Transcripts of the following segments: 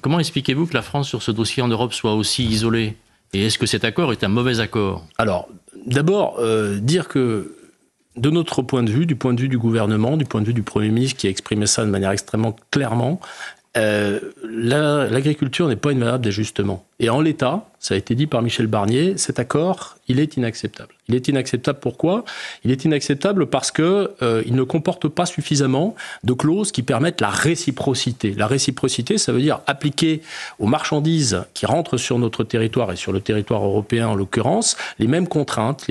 Comment expliquez-vous que la France, sur ce dossier en Europe, soit aussi isolée? Et est-ce que cet accord est un mauvais accord? Alors, d'abord, dire que, de notre point de vue, du point de vue du gouvernement, du point de vue du Premier ministre qui a exprimé ça de manière extrêmement clairement, l'agriculture n'est pas une variable d'ajustement. Et en l'état, ça a été dit par Michel Barnier, cet accord, il est inacceptable. Il est inacceptable pourquoi? Il est inacceptable parce que il ne comporte pas suffisamment de clauses qui permettent la réciprocité. La réciprocité, ça veut dire appliquer aux marchandises qui rentrent sur notre territoire et sur le territoire européen en l'occurrence, les mêmes contraintes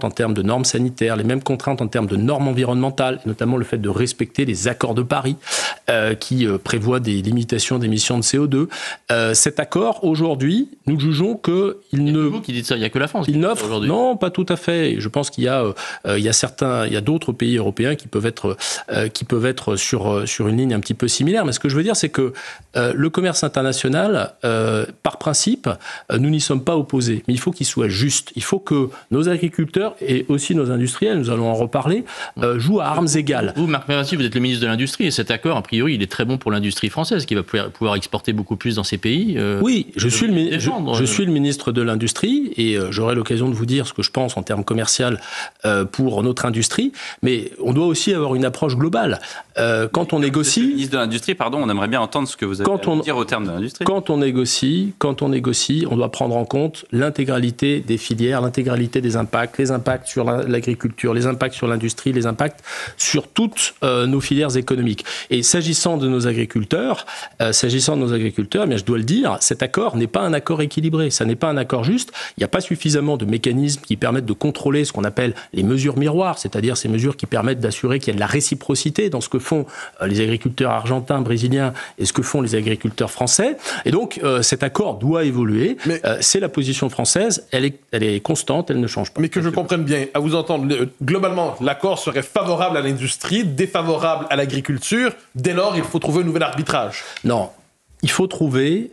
en termes de normes sanitaires, les mêmes contraintes en termes de normes environnementales, notamment le fait de respecter les accords de Paris qui prévoient des limitations d'émissions de CO2. Cet accord, aujourd'hui, nous jugeons qu'il ne... C'est vous qui dites ça, il n'y a que la France qui dit ça aujourd'hui. Non, pas tout à fait. Je pense qu'il y a d'autres pays européens qui peuvent être sur une ligne un petit peu similaire. Mais ce que je veux dire, c'est que le commerce international, par principe, nous n'y sommes pas opposés. Mais il faut qu'il soit juste. Il faut que nos agriculteurs et aussi nos industriels, nous allons en reparler, jouent à armes égales. Vous, Marc Pervassi, vous êtes le ministre de l'Industrie et cet accord, a priori, il est très bon pour l'industrie française qui va pouvoir exporter beaucoup plus dans ces pays. Oui, je suis le ministre de l'Industrie et j'aurai l'occasion de vous dire ce que je pense en termes commercial pour notre industrie, mais on doit aussi avoir une approche globale. Quand on négocie... Le ministre de l'Industrie, pardon, on aimerait bien entendre ce que vous avez à dire au terme de l'industrie. Quand on négocie, on doit prendre en compte l'intégralité des filières, l'intégralité des impacts, les impacts sur l'agriculture, les impacts sur l'industrie, les impacts sur toutes nos filières économiques. Et s'agissant de nos agriculteurs, eh bien, je dois le dire, cet accord n'est pas un accord équilibré, ça n'est pas un accord juste. Il n'y a pas suffisamment de mécanismes qui permettent de contrôler ce qu'on appelle les mesures miroirs, c'est-à-dire ces mesures qui permettent d'assurer qu'il y a de la réciprocité dans ce que font les agriculteurs argentins, brésiliens et ce que font les agriculteurs français. Et donc, cet accord doit évoluer. Mais c'est la position française, elle est constante, elle ne change pas. Mais que je comprenne bien, à vous entendre, globalement, l'accord serait favorable à l'industrie, défavorable à l'agriculture. Dès lors, il faut trouver un nouvel arbitrage. Non, il faut trouver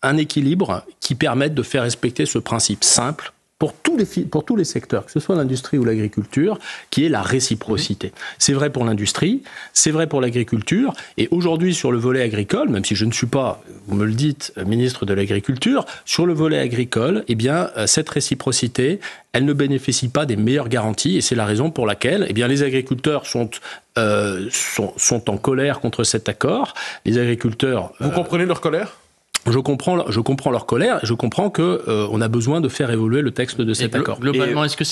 un équilibre qui permette de faire respecter ce principe simple pour tous les secteurs, que ce soit l'industrie ou l'agriculture, qui est la réciprocité. C'est vrai pour l'industrie, c'est vrai pour l'agriculture, et aujourd'hui sur le volet agricole, même si je ne suis pas, vous me le dites, ministre de l'Agriculture, sur le volet agricole, eh bien, cette réciprocité, elle ne bénéficie pas des meilleures garanties, et c'est la raison pour laquelle eh bien, les agriculteurs sont en colère contre cet accord. Les agriculteurs... Vous comprenez leur colère ? Je comprends leur colère, je comprends qu'on a besoin de faire évoluer le texte de cet accord. Globalement, est-ce que